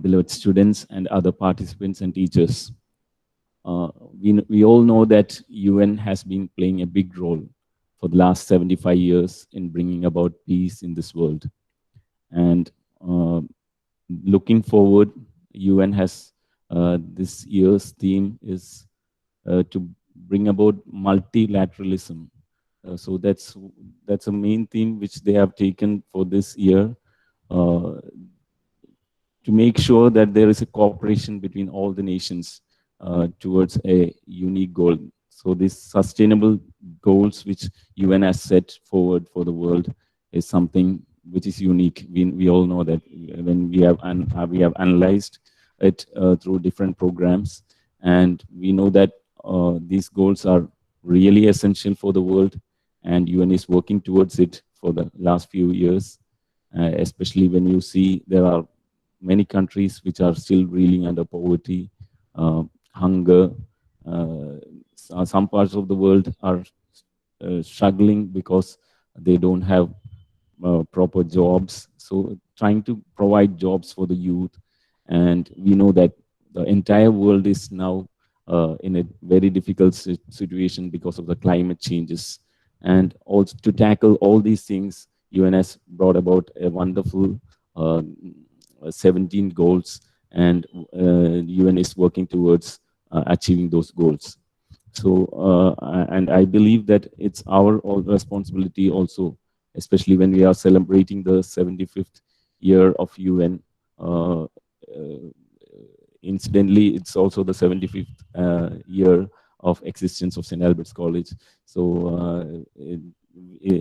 beloved students and other participants and teachers. We all know that UN has been playing a big role for the last 75 years in bringing about peace in this world. And looking forward, UN has this year's theme is to bring about multilateralism. So that's a main theme which they have taken for this year, to make sure that there is a cooperation between all the nations towards a unique goal. So these sustainable goals which UN has set forward for the world is something which is unique. We all know that when we have analyzed it through different programs, and we know that these goals are really essential for the world, and UN is working towards it for the last few years, especially when you see there are many countries which are still reeling under poverty, hunger. Some parts of the world are struggling because they don't have proper jobs. So trying to provide jobs for the youth. And we know that the entire world is now in a very difficult situation because of the climate changes. And also to tackle all these things, UN has brought about a wonderful 17 goals, and UN is working towards achieving those goals. So, and I believe that it's our responsibility also, especially when we are celebrating the 75th year of UN. Incidentally, it's also the 75th year of existence of St. Albert's College. So,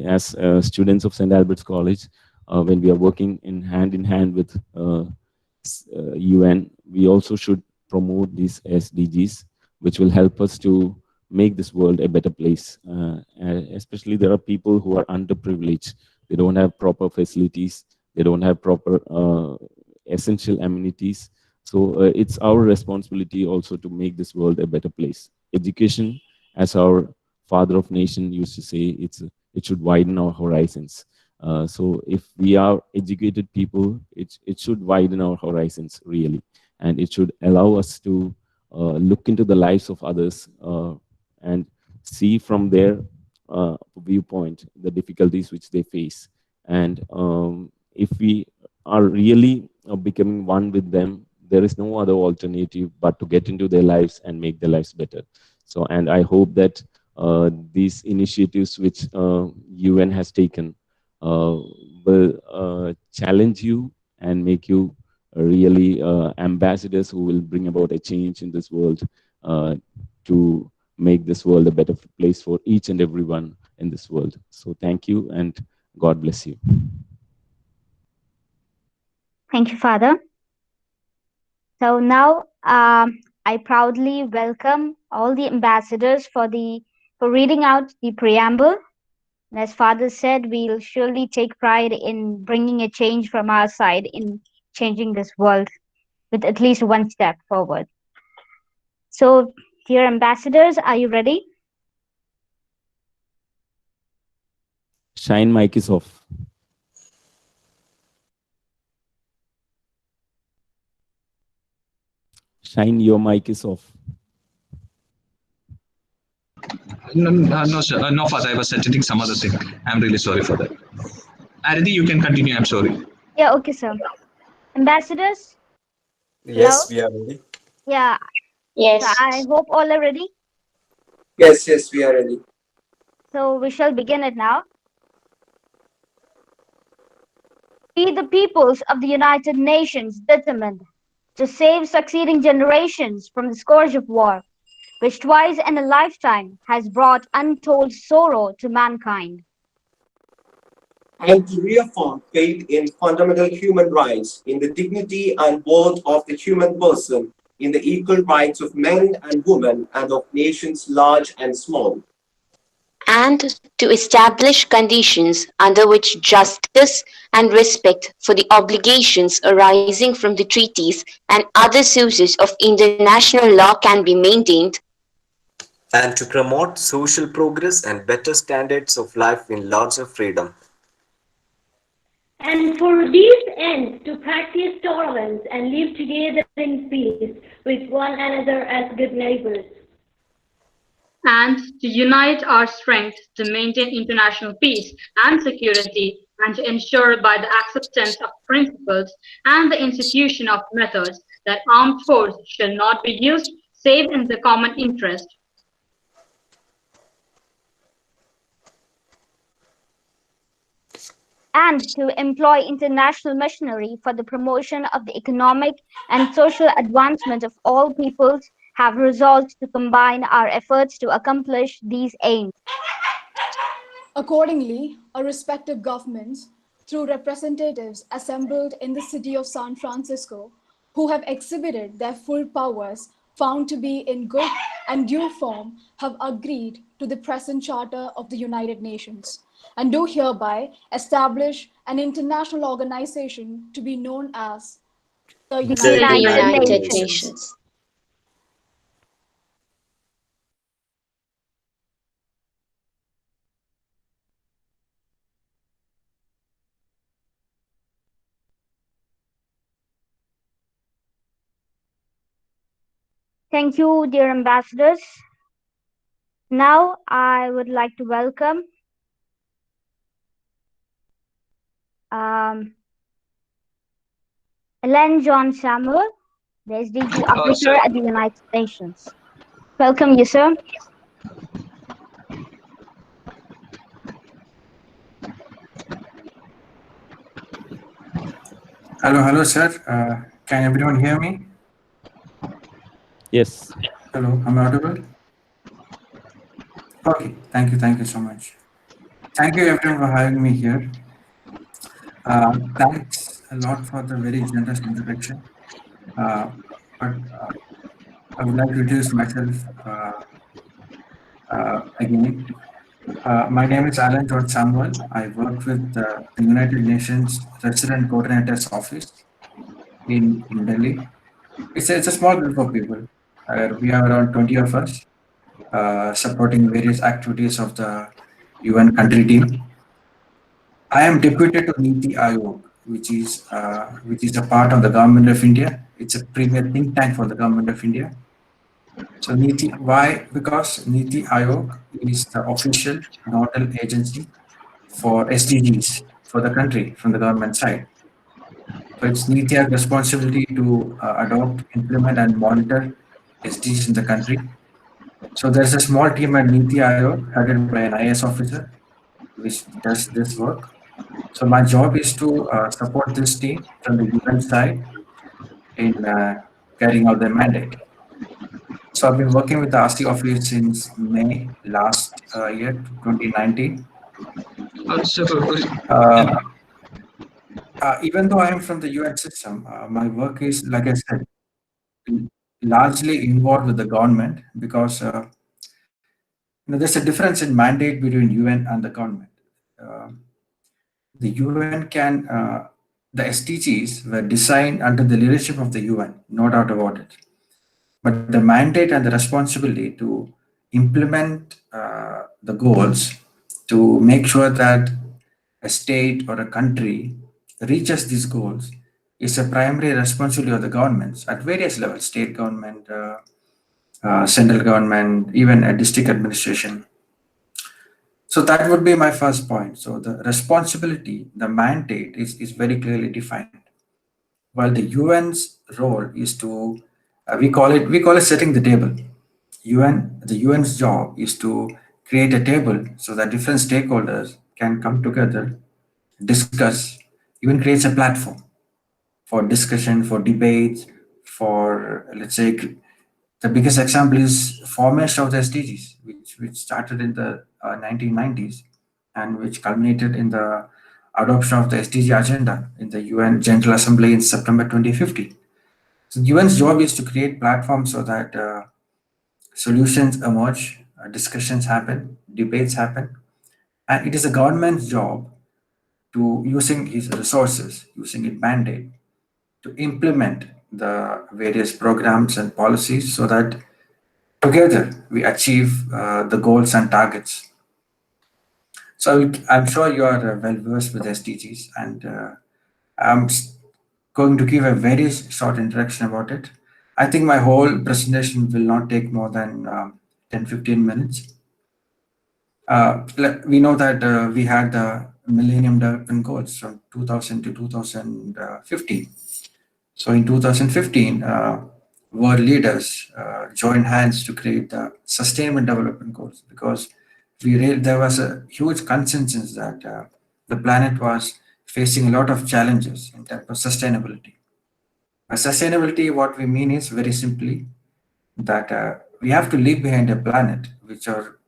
as students of St. Albert's College, when we are working in hand with UN, we also should promote these SDGs, which will help us to make this world a better place. Especially there are people who are underprivileged. They don't have proper facilities. They don't have proper essential amenities. So it's our responsibility also to make this world a better place. Education, as our father of nation used to say, it should widen our horizons. So if we are educated people, it should widen our horizons really, and it should allow us to look into the lives of others and see from their viewpoint the difficulties which they face. And if we are really becoming one with them, there is no other alternative but to get into their lives and make their lives better. So, and I hope that these initiatives which UN has taken will challenge you and make you really ambassadors who will bring about a change in this world to make this world a better place for each and everyone in this world. So thank you, and God bless you. Thank you, Father. So now I proudly welcome all the ambassadors for reading out the preamble. And as Father said, we'll surely take pride in bringing a change from our side in changing this world with at least one step forward. So, dear ambassadors, are you ready? Shine mic is off. Shine, your mic is off. No, sir. No, Father. I was setting some other thing. I'm really sorry for that. Aridi, you can continue. I'm sorry. Yeah, okay, sir. Ambassadors? Yes, Hello? we are ready. Yeah, so Yes. I hope all are ready. Yes, we are ready. So we shall begin it now. We, the peoples of the United Nations, determined to save succeeding generations from the scourge of war, which twice in a lifetime has brought untold sorrow to mankind. And to reaffirm faith in fundamental human rights, in the dignity and worth of the human person, in the equal rights of men and women, and of nations large and small. And to establish conditions under which justice and respect for the obligations arising from the treaties and other sources of international law can be maintained. And to promote social progress and better standards of life in larger freedom. And for these ends, to practice tolerance and live together in peace with one another as good neighbors. And to unite our strength to maintain international peace and security, and to ensure by the acceptance of principles and the institution of methods that armed force shall not be used save in the common interest. And to employ international machinery for the promotion of the economic and social advancement of all peoples, have resolved to combine our efforts to accomplish these aims. Accordingly, our respective governments, through representatives assembled in the city of San Francisco, who have exhibited their full powers, found to be in good and due form, have agreed to the present Charter of the United Nations, and do hereby establish an international organization to be known as the The United The United United United Nations. Nations. Nations. Nations. Thank you, dear ambassadors. Now I would like to welcome um, Ellen John Samuel, the SDG officer Sir, at the United Nations. Welcome you, sir. Hello, sir. Can everyone hear me? Yes. Hello, am I audible? Okay, thank you so much. Thank you everyone for having me here. Thanks a lot for the very generous introduction. Uh, but I would like to introduce myself again. My name is Alan George Samuel. I work with the United Nations Resident Coordinator's Office in Delhi. It's a small group of people. We are around 20 of us supporting various activities of the UN country team. I am deputed to Niti Aayog, which is a part of the government of India. It's a premier think tank for the government of India. So Niti, why? Because Niti Aayog is the official nodal agency for SDGs for the country from the government side. So it's Niti Aayog's responsibility to adopt, implement, and monitor SDGs in the country. So there's a small team at Niti Aayog headed by an IS officer, which does this work. So my job is to support this team from the UN side in carrying out their mandate. So I've been working with the RC office since May last year, 2019. sir, Uh, Even though I am from the UN system, my work is, like I said, largely involved with the government because there's a difference in mandate between UN and the government. Uh, the UN can, the SDGs were designed under the leadership of the UN, no doubt about it. But the mandate and the responsibility to implement the goals to make sure that a state or a country reaches these goals is a primary responsibility of the governments at various levels, state government, central government, even a district administration. So that would be my first point. So the responsibility, the mandate is very clearly defined. While the UN's role is to, we call it setting the table. The UN's job is to create a table so that different stakeholders can come together, discuss, even creates a platform for discussion, for debates, for let's say the biggest example is formation of the SDGs, which started in the 1990s and which culminated in the adoption of the SDG agenda in the UN General Assembly in September 2015. So the UN's job is to create platforms so that solutions emerge, discussions happen, debates happen, and it is the government's job to using its resources, using its mandate to implement the various programs and policies so that together we achieve the goals and targets. So I'm sure you are well versed with SDGs, and I'm going to give a very short introduction about it. I think my whole presentation will not take more than 10-15 minutes. We know that we had the Millennium Development Goals from 2000 to 2015. So in 2015, world leaders joined hands to create the Sustainable Development Goals because there was a huge consensus that the planet was facing a lot of challenges in terms of sustainability. By sustainability, what we mean is very simply that we have to leave behind a planet which our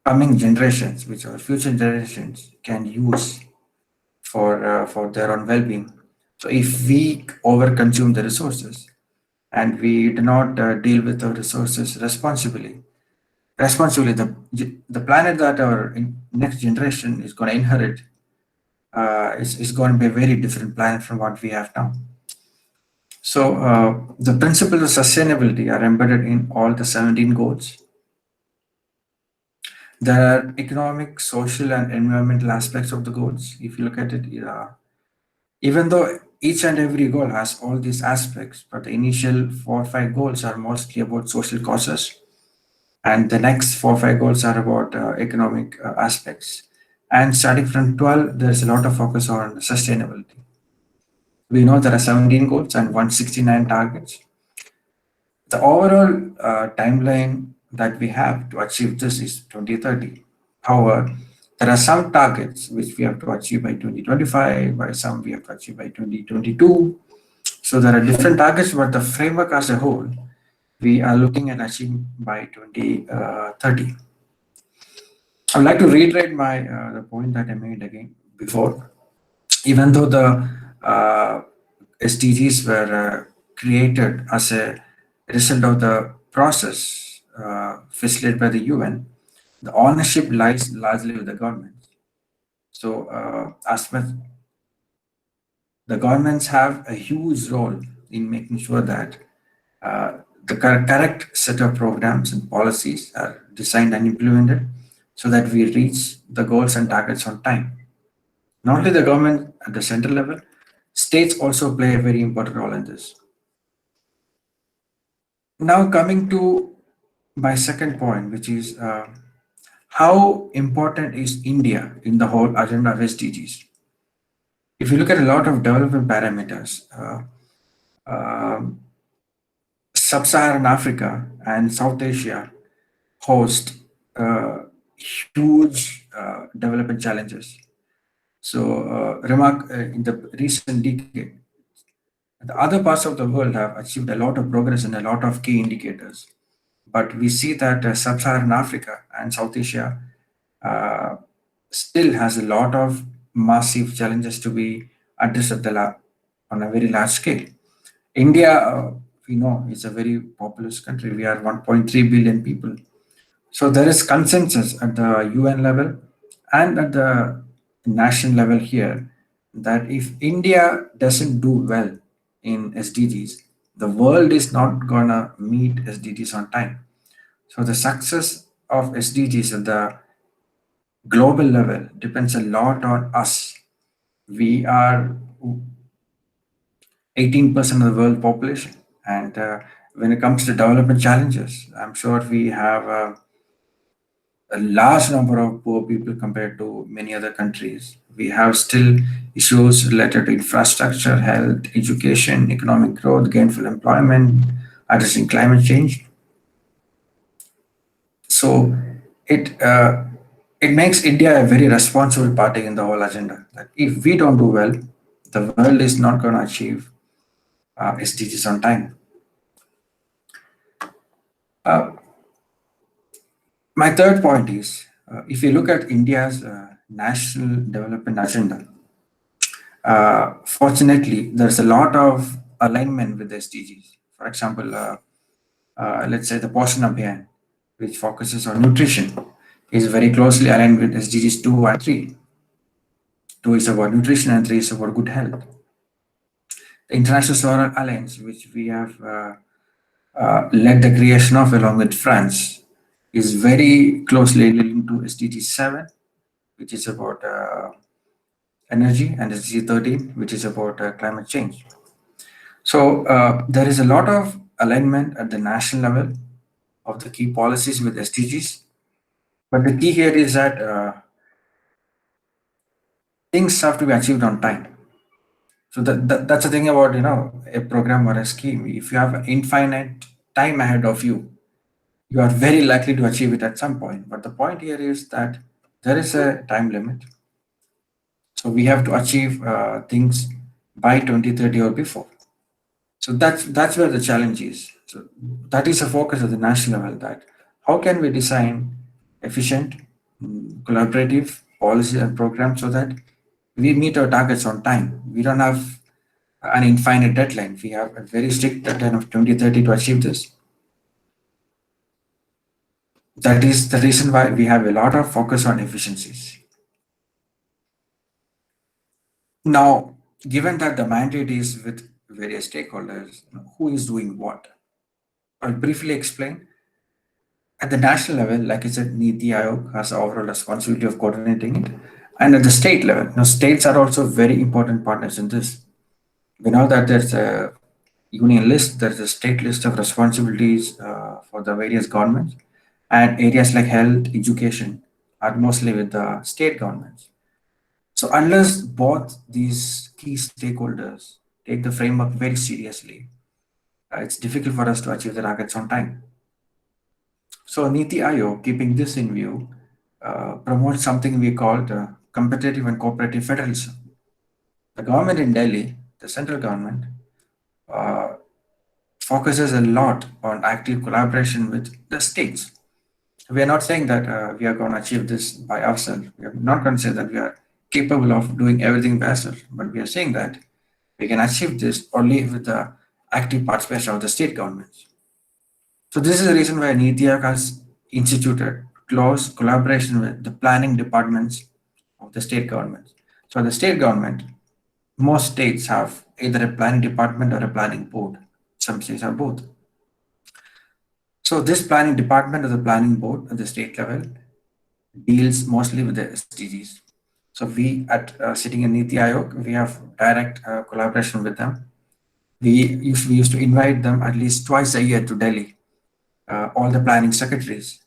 coming generations, which our future generations can use for their own well-being. So if we overconsume the resources and we do not deal with our resources responsibly, the planet that our next generation is going to inherit is going to be a very different planet from what we have now. So the principles of sustainability are embedded in all the 17 goals. There are economic, social, and environmental aspects of the goals. If you look at it, even though each and every goal has all these aspects, but the initial 4 or 5 goals are mostly about social causes, and the next 4 or 5 goals are about economic aspects. And starting from 12, there's a lot of focus on sustainability. We know there are 17 goals and 169 targets. The overall timeline that we have to achieve this is 2030. However, there are some targets which we have to achieve by 2025, by some we have to achieve by 2022. So there are different targets, but the framework as a whole, we are looking at achieving by 2030. I would like to reiterate the point that I made again before. Even though the SDGs were created as a result of the process facilitated by the UN, the ownership lies largely with the government. So, as much the governments have a huge role in making sure that the correct set of programs and policies are designed and implemented so that we reach the goals and targets on time. Not only the government at the central level, states also play a very important role in this. Now, coming to my second point, which is how important is India in the whole agenda of SDGs? If you look at a lot of development parameters, Sub-Saharan Africa and South Asia host huge development challenges. So, in the recent decade, the other parts of the world have achieved a lot of progress in a lot of key indicators. But we see that Sub-Saharan Africa and South Asia still has a lot of massive challenges to be addressed on a very large scale. India, we know, is a very populous country. We are 1.3 billion people. So there is consensus at the UN level and at the national level here that if India doesn't do well in SDGs, the world is not gonna meet SDGs on time. So the success of SDGs at the global level depends a lot on us. We are 18% of the world population, and when it comes to development challenges, I'm sure we have a large number of poor people compared to many other countries. We have still issues related to infrastructure, health, education, economic growth, gainful employment, addressing climate change. So it makes India a very responsible party in the whole agenda. That if we don't do well, the world is not going to achieve SDGs on time. My third point is, if you look at India's national development agenda, fortunately, there's a lot of alignment with the SDGs. For example, let's say the Poshan Abhiyan, which focuses on nutrition, is very closely aligned with SDGs 2 and 3. 2 is about nutrition and 3 is about good health. The International Solar Alliance, which we have led the creation of along with France, is very closely linked to SDG 7, which is about energy, and SDG 13, which is about climate change. So there is a lot of alignment at the national level of the key policies with SDGs. But the key here is that things have to be achieved on time. So that's the thing about a program or a scheme. If you have an infinite time ahead of you, you are very likely to achieve it at some point. But the point here is that there is a time limit. So we have to achieve things by 2030 or before. So that's where the challenge is. So that is a focus at the national level. That how can we design efficient, collaborative policy and programs so that we meet our targets on time. We don't have an infinite deadline. We have a very strict deadline of 2030 to achieve this. That is the reason why we have a lot of focus on efficiencies. Now, given that the mandate is with various stakeholders, who is doing what? I'll briefly explain. At the national level, like I said, Niti Aayog has the overall responsibility of coordinating it. And at the state level, states are also very important partners in this. We know that there's a union list, there's a state list of responsibilities for the various governments, and areas like health, education are mostly with the state governments. So unless both these key stakeholders take the framework very seriously, it's difficult for us to achieve the targets on time. So Niti Aayog, keeping this in view, promotes something we call competitive and cooperative federalism. The government in Delhi, the central government, uh, focuses a lot on active collaboration with the states. We are not saying that we are going to achieve this by ourselves. We are not going to say that we are capable of doing everything by ourselves, but we are saying that we can achieve this only with the active participation of the state governments. So this is the reason why Niti Aayog has instituted close collaboration with the planning departments of the state governments. So the state government, most states have either a planning department or a planning board. Some states have both. So this planning department or the planning board at the state level deals mostly with the SDGs. So we at sitting in Niti Aayog, we have direct collaboration with them. We used to invite them at least twice a year to Delhi, all the planning secretaries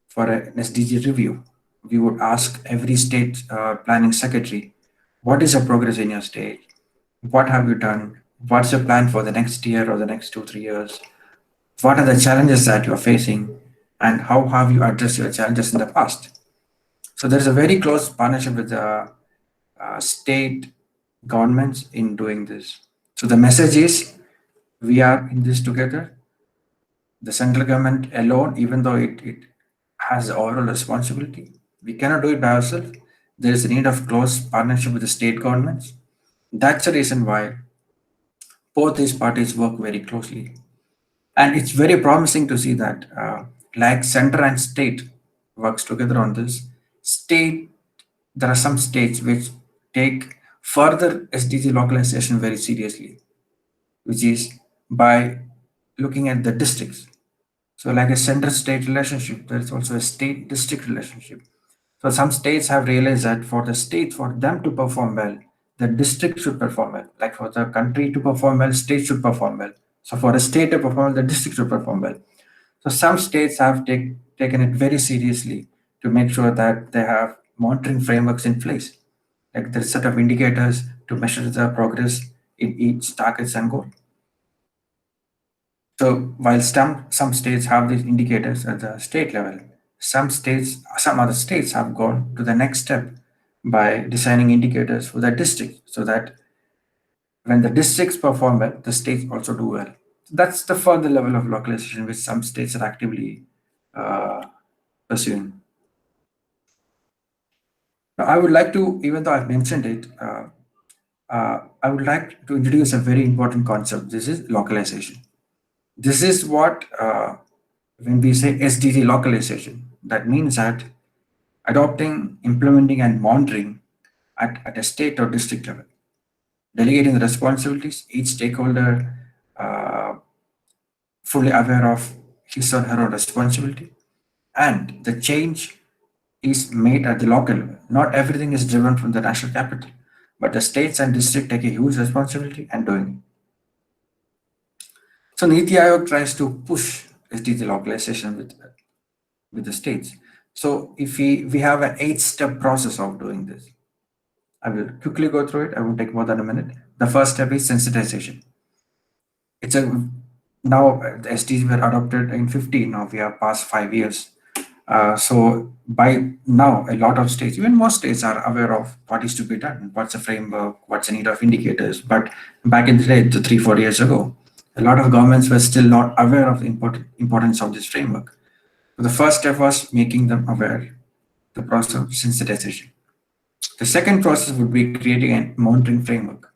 for an SDG review. We would ask every state planning secretary, what is the progress in your state? What have you done? What's your plan for the next year or the next 2, 3 years? What are the challenges that you're facing? And how have you addressed your challenges in the past? So there's a very close partnership with the state governments in doing this. So the message is we are in this together. The central government alone, even though it has the overall responsibility, we cannot do it by ourselves. There is a need of close partnership with the state governments. That's the reason why both these parties work very closely. And it's very promising to see that like center and state works together on this. State, there are some states which take further SDG localization very seriously, which is by looking at the districts. So like a center-state relationship, there is also a state-district relationship. So some states have realized that for the state, for them to perform well, the district should perform well. Like for the country to perform well, state should perform well. So for a state to perform well, the district should perform well. So some states have taken it very seriously to make sure that they have monitoring frameworks in place. Like there's a set of indicators to measure the progress in each targets and goal. So while some states have these indicators at the state level, some other states have gone to the next step by designing indicators for the district so that when the districts perform well, the states also do well. That's the further level of localization which some states are actively uh, pursuing. Now, I would like to, even though I've mentioned it, I would like to introduce a very important concept. This is localization. This is what, when we say SDG localization, that means that adopting, implementing, and monitoring at a state or district level, delegating the responsibilities, each stakeholder fully aware of his or her own responsibility, and the change is made at the local level. Not everything is driven from the national capital. but the states and district take a huge responsibility and doing it. So Niti Aayog tries to push SDG localization with the states. So if we have an 8-step process of doing this. I will quickly go through it. I won't take more than a minute. The first step is sensitization. It's a now the SDGs were adopted in 15. Now we have passed 5 years. So by now, a lot of states, even most states, are aware of what is to be done, what's the framework, what's the need of indicators. But back in the day, 3-4 years ago, a lot of governments were still not aware of the importance of this framework. So the first step was making them aware, the process of sensitization. The second process would be creating a monitoring framework.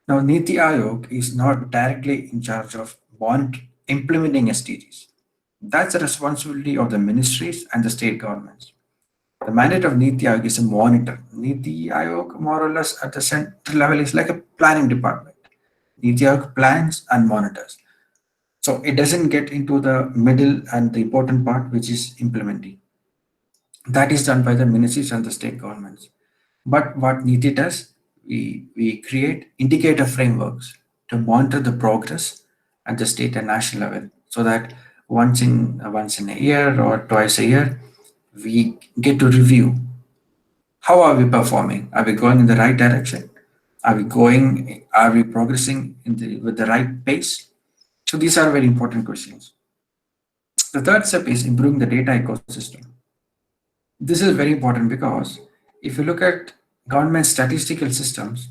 Now, Niti Aayog is not directly in charge of implementing SDGs. That's the responsibility of the ministries and the state governments. The mandate of Niti Aayog is to monitor. Niti Aayog, more or less at the central level, is like a planning department. Niti Aayog plans and monitors. So it doesn't get into the middle and the important part, which is implementing. That is done by the ministries and the state governments. But what NITI does, we create indicator frameworks to monitor the progress at the state and national level, so that once in a year or twice a year, we get to review how are we performing. Are we going in the right direction? Are we progressing with the right pace? So these are very important questions. The third step is improving the data ecosystem. This is very important because if you look at government statistical systems,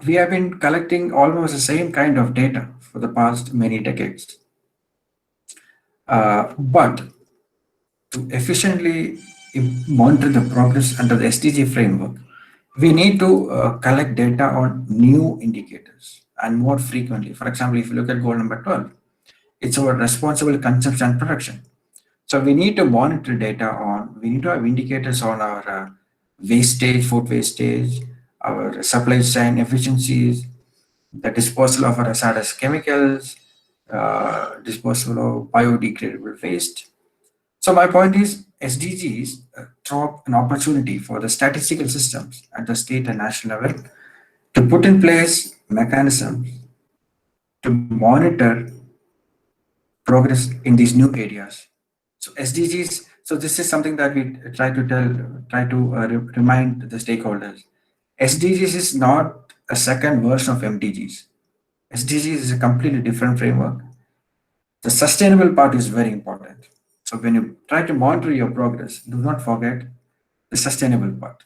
we have been collecting almost the same kind of data for the past many decades. But to efficiently monitor the progress under the SDG framework, we need to collect data on new indicators and more frequently. For example, if you look at goal number 12, it's about responsible consumption and production. So we need to monitor we need to have indicators on our wastage, food wastage, our supply chain efficiencies, the disposal of our hazardous chemicals, disposal of biodegradable waste. So my point is SDGs throw up an opportunity for the statistical systems at the state and national level to put in place mechanisms to monitor progress in these new areas. So SDGs, so this is something that we try to remind the stakeholders. SDGs is not a second version of MDGs. SDGs is a completely different framework. The sustainable part is very important. So when you try to monitor your progress, do not forget the sustainable part.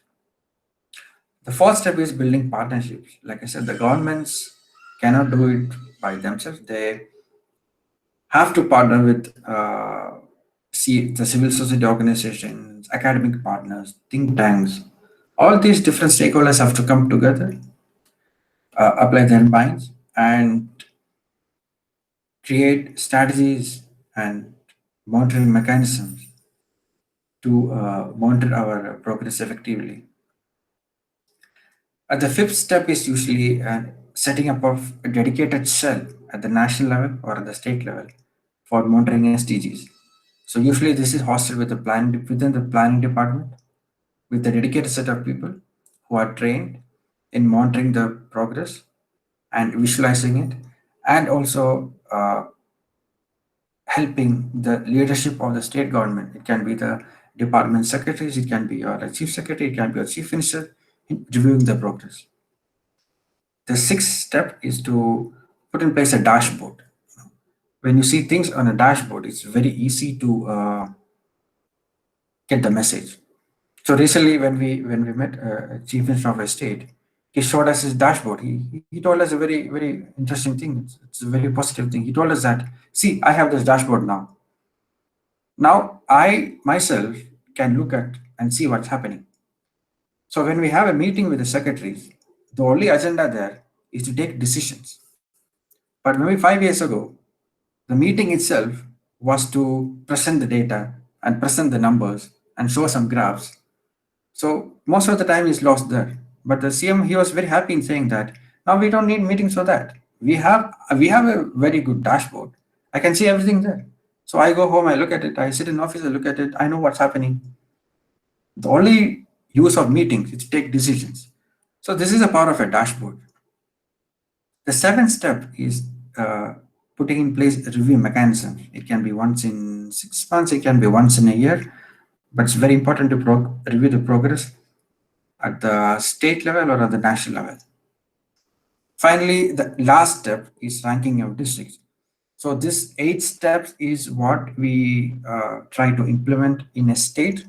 The fourth step is building partnerships. Like I said, the governments cannot do it by themselves. They have to partner with the civil society organizations, academic partners, think tanks. All these different stakeholders have to come together, apply their minds, and create strategies and monitoring mechanisms to monitor our progress effectively. The fifth step is usually setting up of a dedicated cell at the national level or at the state level for monitoring SDGs. So usually this is hosted within the planning department with a dedicated set of people who are trained in monitoring the progress and visualizing it, and also helping the leadership of the state government. It can be the department secretaries, it can be your chief secretary, it can be your chief minister in reviewing the progress. The sixth step is to put in place a dashboard. When you see things on a dashboard, it's very easy to get the message. So recently, when we met chief minister of a state, he showed us his dashboard. He told us a very interesting thing. It's a very positive thing. He told us that, see, I have this dashboard now. Now I myself can look at and see what's happening. So when we have a meeting with the secretaries, the only agenda there is to take decisions. But maybe 5 years ago, the meeting itself was to present the data and present the numbers and show some graphs. So most of the time is lost there. But the CM, he was very happy in saying that now we don't need meetings for that. We have a very good dashboard. I can see everything there. So I go home, I look at it, I sit in office, I look at it, I know what's happening. The only use of meetings is to take decisions. So this is a part of a dashboard. The seventh step is putting in place a review mechanism. It can be once in 6 months, it can be once in a year, but it's very important to review the progress at the state level or at the national level. Finally, the last step is ranking of districts. So this 8 steps is what we try to implement in a state.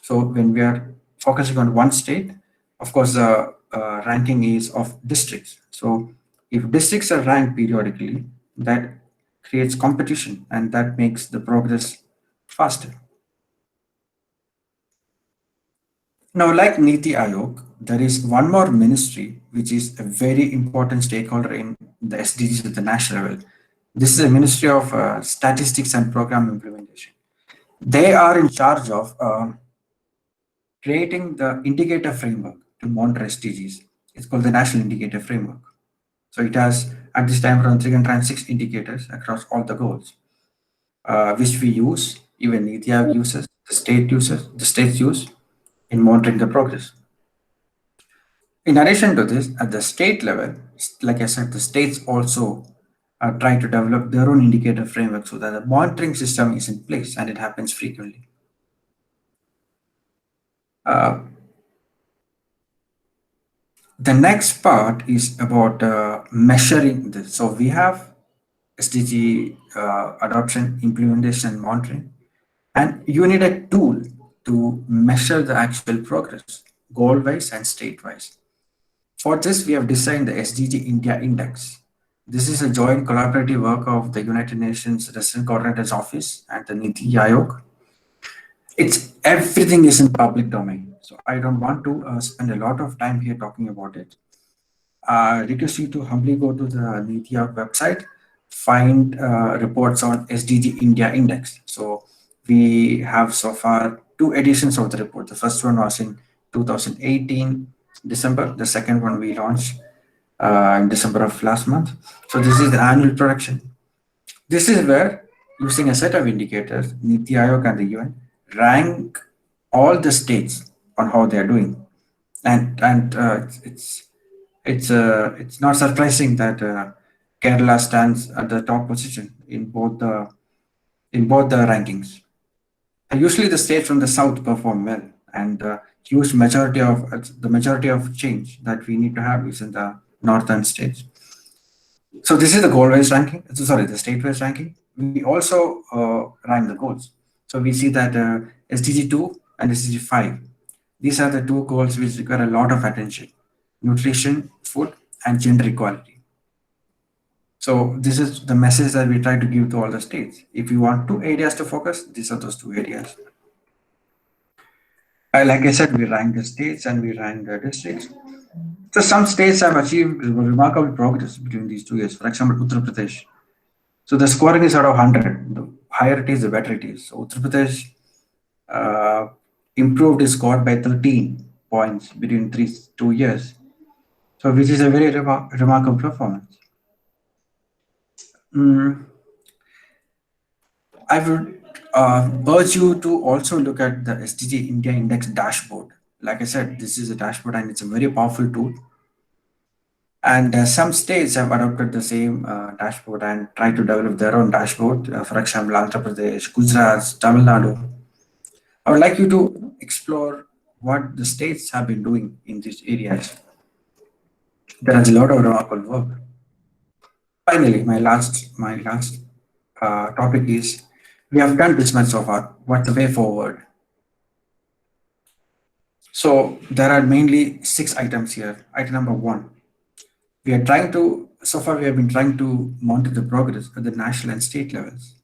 So when we are focusing on one state, of course, the ranking is of districts. So if districts are ranked periodically, that creates competition and that makes the progress faster. Now, like Niti Aayog, there is one more ministry which is a very important stakeholder in the SDGs at the national level. This is a Ministry of Statistics and Program Implementation. They are in charge of creating the indicator framework to monitor SDGs. It's called the National Indicator Framework. So it has at this time around 306 indicators across all the goals, which we use, even Niti Aayog uses, the states use in monitoring the progress. In addition to this, at the state level, like I said, the states also are trying to develop their own indicator framework so that the monitoring system is in place and it happens frequently. Uh, the next part is about measuring this. So we have SDG adoption, implementation, and monitoring, and you need a tool to measure the actual progress, goal-wise and state-wise. For this, we have designed the Sdg India Index. This is a joint collaborative work of the United Nations Resident Coordinator's Office and the Niti Aayog. It's everything is in public domain, so I don't want to spend a lot of time here talking about it. I request you to humbly go to the Niti Aayog website, find reports on Sdg India Index. So we have so far 2 editions of the report. The first one was in 2018 December. The second one we launched in December of last month. So this is the annual production. This is where, using a set of indicators, Niti Aayog and the UN rank all the states on how they are doing, and it's not surprising that Kerala stands at the top position in both the rankings. Usually, the states from the south perform well, and huge majority of the majority of change that we need to have is in the northern states. So this is the goal-wise ranking. Sorry, the state-wise ranking. We also rank the goals. So we see that SDG 2 and SDG 5. These are the 2 goals which require a lot of attention: nutrition, food, and gender equality. So this is the message that we try to give to all the states. If you want 2 areas to focus, these are those 2 areas. Like I said, we rank the states and we rank the districts. So some states have achieved remarkable progress between these 2 years. For example, Uttar Pradesh. So the scoring is out of 100. The higher it is, the better it is. So Uttar Pradesh improved his score by 13 points between 2 years. So which is a very remarkable performance. I would urge you to also look at the Sdg India Index dashboard. Like I said, this is a dashboard and it's a very powerful tool. And some states have adopted the same dashboard and try to develop their own dashboard. For example, Andhra Pradesh, Gujarat, Tamil Nadu. I would like you to explore what the states have been doing in these areas. There is a lot of remarkable work. Finally, my last topic is, we have done this much so far. What's the way forward? So there are mainly 6 items here. Item number 1. So far we have been trying to monitor the progress at the national and state levels,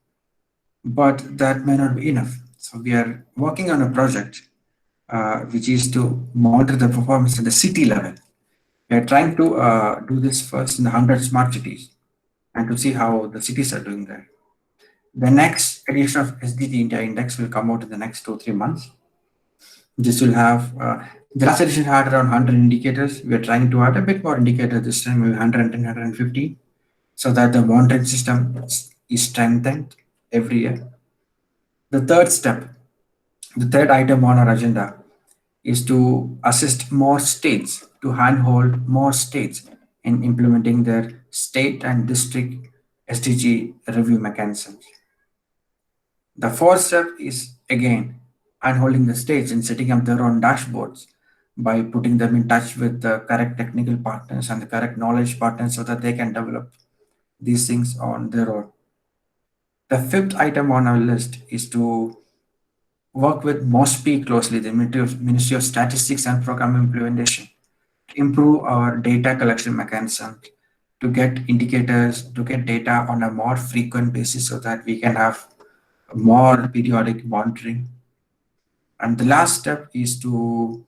but that may not be enough. So we are working on a project which is to monitor the performance at the city level. We are trying to do this first in the 100 smart cities and to see how the cities are doing there. The next edition of Sdg India Index will come out in the next 2-3 months. This will have, the last edition had around 100 indicators. We are trying to add a bit more indicators this time, maybe 110, 150, so that the monitoring system is strengthened every year. The third item on our agenda is to assist more states, to handhold more states in implementing their state and district SDG review mechanisms. The fourth step is again handholding the states in setting up their own dashboards by putting them in touch with the correct technical partners and the correct knowledge partners so that they can develop these things on their own. The fifth item on our list is to work with MOSPI closely, the Ministry of Statistics and Program Implementation, to improve our data collection mechanism, to get indicators, to get data on a more frequent basis so that we can have more periodic monitoring. And the last step is to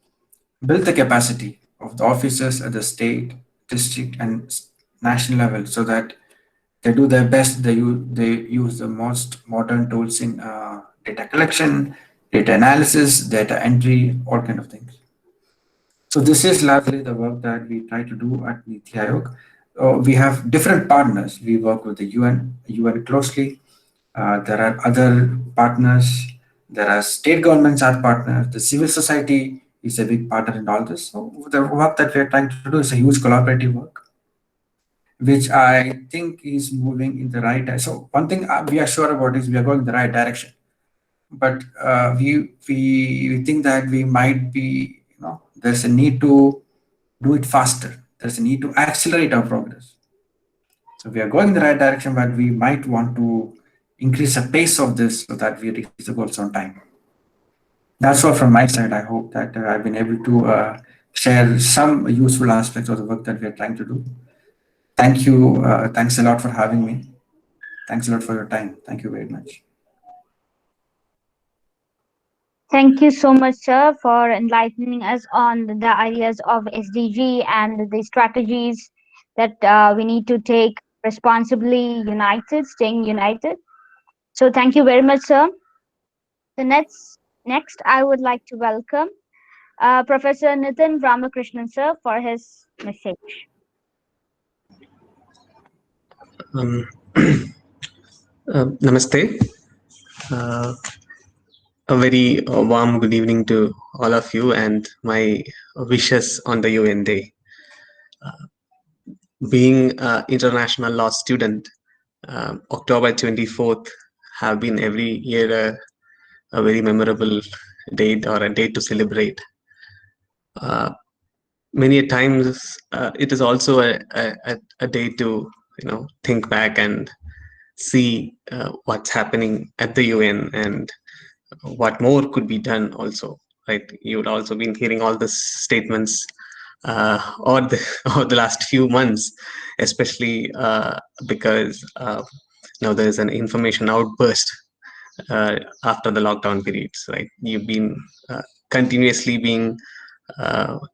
build the capacity of the officers at the state, district, and national level so that they do their best. They use the most modern tools in data collection, data analysis, data entry, all kind of things. So this is largely the work that we try to do at Niti Aayog. We have different partners. We work with the UN closely. There are other partners. There are state governments are partners. The civil society is a big partner in all this. So the work that we are trying to do is a huge collaborative work, which I think is moving in the right direction. So one thing we are sure about is we are going in the right direction. But we think that we might be, there's a need to do it faster. There's a need to accelerate our progress. So we are going in the right direction, but we might want to increase the pace of this so that we reach the goals on time. That's all from my side. I hope that I've been able to share some useful aspects of the work that we are trying to do. Thank you. Thanks a lot for having me. Thanks a lot for your time. Thank you very much. Thank you so much, sir, for enlightening us on the ideas of SDG and the strategies that we need to take responsibly, united, staying united. So thank you very much, sir. So next I would like to welcome Professor Nitin Ramakrishnan, sir, for his message. Namaste. A very warm good evening to all of you and my wishes on the UN Day. Being an international law student, October 24th have been every year a very memorable date or a day to celebrate. Many a times it is also a day to think back and see what's happening at the UN and what more could be done also, right? You would also been hearing all the statements or the last few months, especially because now there is an information outburst after the lockdown periods, right? You've been continuously being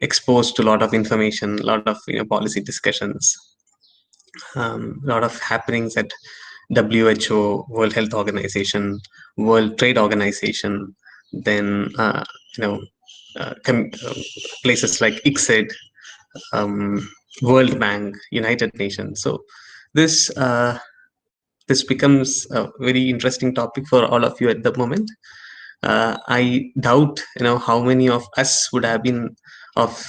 exposed to a lot of information, a lot of policy discussions, a lot of happenings at WHO, World Health Organization, World Trade Organization, then places like ICSID, World Bank, United Nations. So this becomes a very interesting topic for all of you at the moment. I doubt how many of us would have been of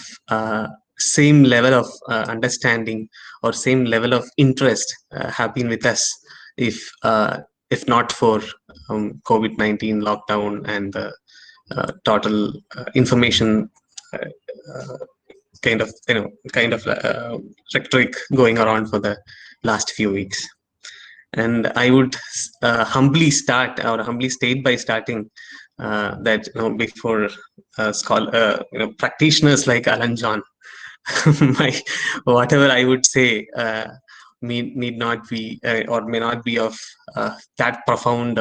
same level of understanding or same level of interest have been with us if not for COVID-19 lockdown and the total information kind of rhetoric going around for the last few weeks. And I would humbly state by starting that before practitioners like Alan John, whatever I would say need not be or may not be of that profound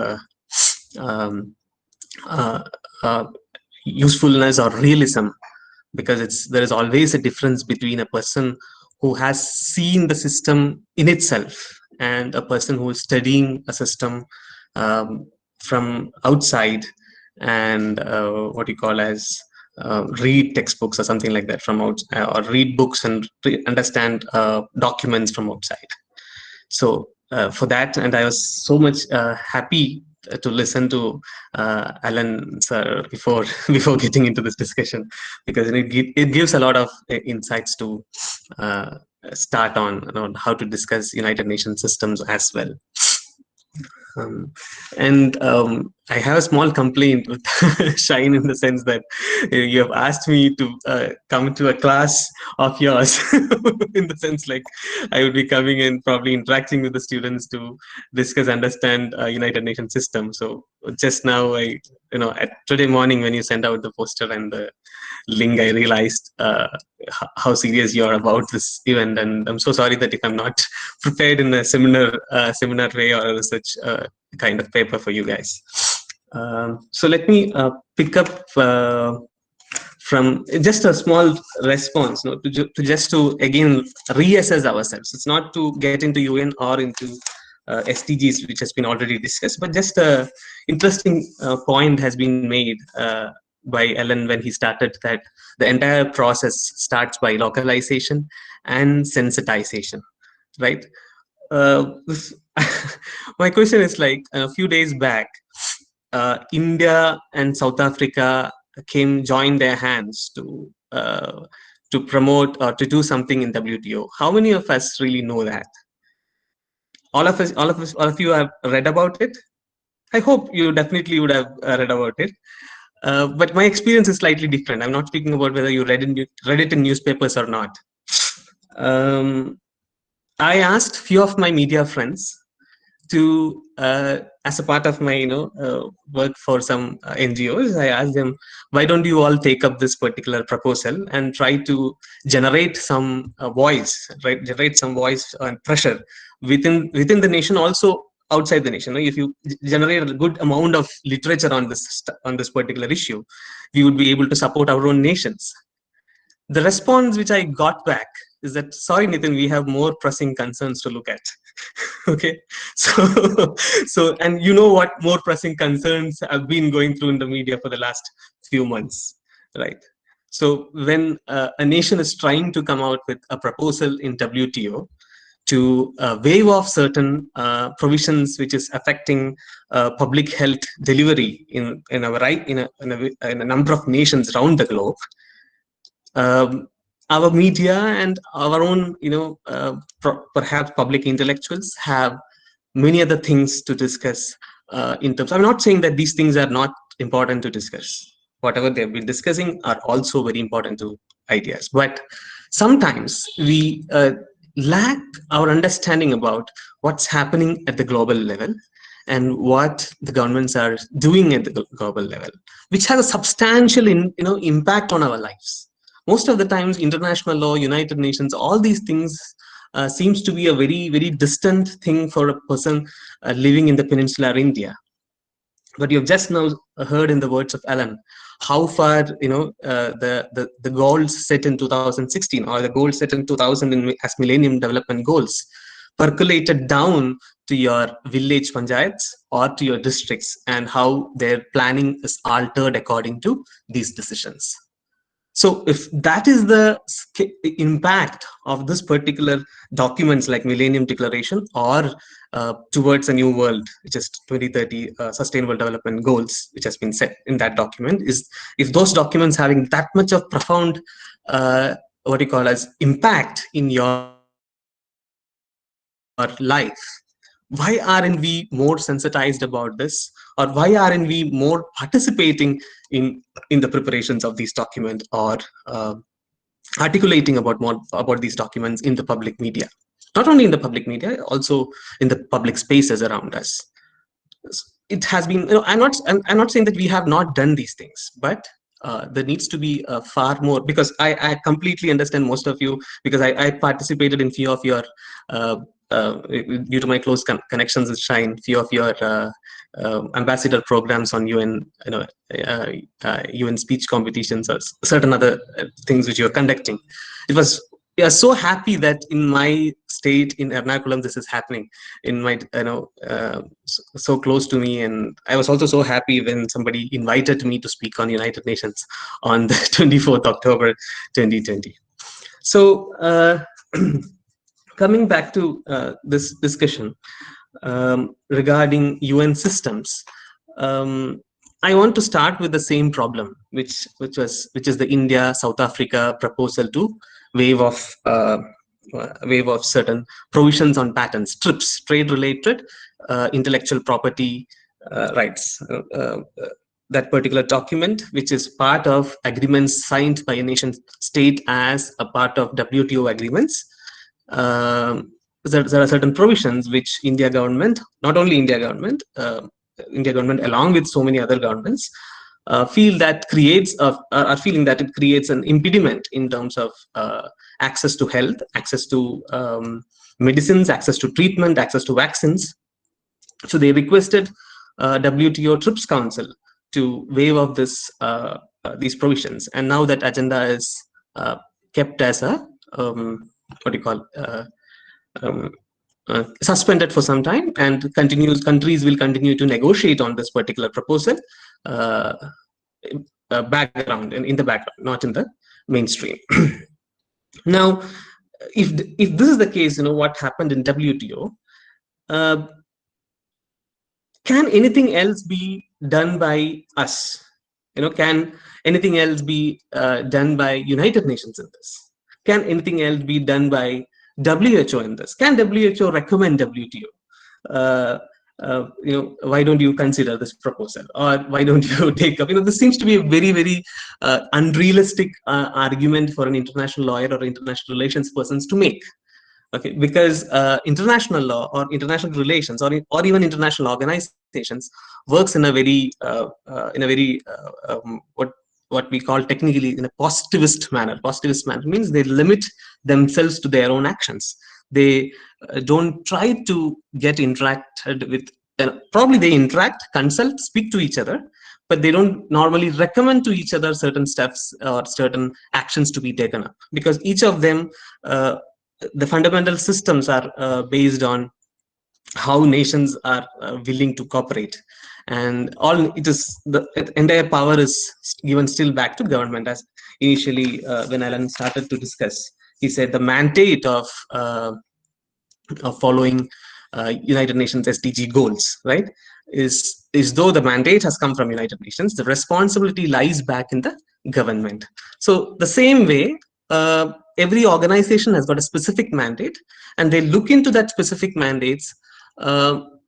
usefulness or realism, because there is always a difference between a person who has seen the system in itself and a person who is studying a system from outside and what you call as read textbooks or something like that from outside, or read books and understand documents from outside. So for that, and I was so much happy to listen to Alan sir before before getting into this discussion, because it gives a lot of insights to start on how to discuss United Nations systems as well. And I have a small complaint with Shine, in the sense that you have asked me to come to a class of yours in the sense like I would be coming and probably interacting with the students to discuss, understand United Nations system. So just now, today morning when you sent out the poster and the link, I realized how serious you are about this event, and I'm so sorry that if I'm not prepared in a seminar way or a research kind of paper for you guys. So let me pick up from just a small response, just to again reassess ourselves. It's not to get into UN or into SDGs, which has been already discussed, but just a interesting point has been made by Ellen when he started that the entire process starts by localization and sensitization, right? My question is, like, a few days back, India and South Africa joined their hands to promote or to do something in WTO. How many of us really know that? All of you have read about it. I hope you definitely would have read about it. But my experience is slightly different. I'm not speaking about whether you read it in newspapers or not. I asked few of my media friends to, as a part of my work for some NGOs, I asked them, why don't you all take up this particular proposal and try to generate some voice, right? Generate some voice and pressure within the nation, also outside the nation. If you generate a good amount of literature on this particular issue, we would be able to support our own nations. The response which I got back is that, sorry, Nitin, we have more pressing concerns to look at. Okay, so and you know what more pressing concerns have been going through in the media for the last few months, right? So when a nation is trying to come out with a proposal in WTO to waive off certain provisions which is affecting public health delivery in a number of nations around the globe, our media and our own, perhaps public intellectuals have many other things to discuss in terms. I'm not saying that these things are not important to discuss. Whatever they've been discussing are also very important to ideas. But sometimes we lack our understanding about what's happening at the global level and what the governments are doing at the global level, which has a substantial impact on our lives. Most of the times, international law, United Nations, all these things seems to be a very, very distant thing for a person living in the peninsular India. But you've just now heard in the words of Alan how far the goals set in 2016 or the goals set in 2000 as Millennium Development Goals percolated down to your village panchayats or to your districts, and how their planning is altered according to these decisions. So if that is the impact of this particular documents like Millennium Declaration or towards a new world, which is 2030 Sustainable Development Goals, which has been set in that document, is if those documents having that much of profound, what you call as impact in your life, why aren't we more sensitized about this, or why aren't we more participating in the preparations of these documents, or articulating about these documents in the public media? Not only in the public media, also in the public spaces around us. It has been, I'm not saying that we have not done these things, but there needs to be far more, because I completely understand most of you, because I participated in few of your due to my close connections with Shine, few of your ambassador programs on UN, UN speech competitions or certain other things which you're conducting. We are so happy that in my state, in Ernakulam, this is happening in my, so close to me. And I was also so happy when somebody invited me to speak on United Nations on the 24th October 2020. So coming back to this discussion, regarding UN systems, I want to start with the same problem, which is the India South Africa proposal to waive of certain provisions on patents, TRIPS, trade related intellectual property rights. That particular document, which is part of agreements signed by a nation state as a part of WTO agreements. There are certain provisions which India government, not only India government along with so many other governments, feel that are feeling that it creates an impediment in terms of access to health, access to medicines, access to treatment, access to vaccines. So they requested WTO TRIPS Council to waive off these provisions, and now that agenda is kept as a suspended for some time, and countries will continue to negotiate on this particular proposal background, in the background, not in the mainstream. Now, if this is the case, what happened in WTO, can anything else be done by us? Can anything else be done by United Nations in this? Can anything else be done by WHO in this? Can WHO recommend WTO? Why don't you consider this proposal, or why don't you take up? This seems to be a very, very unrealistic argument for an international lawyer or international relations persons to make. Okay, because international law or international relations or even international organizations works in a very what we call technically in a positivist manner. Positivist manner means they limit themselves to their own actions. They don't try to get interacted with. Probably they interact, consult, speak to each other, but they don't normally recommend to each other certain steps or certain actions to be taken up, because each of them, the fundamental systems are based on how nations are willing to cooperate, and the entire power is given still back to government. As initially when Alan started to discuss, he said the mandate of following United Nations SDG goals, right, is though the mandate has come from United Nations, the responsibility lies back in the government. So the same way, every organization has got a specific mandate, and they look into that specific mandates.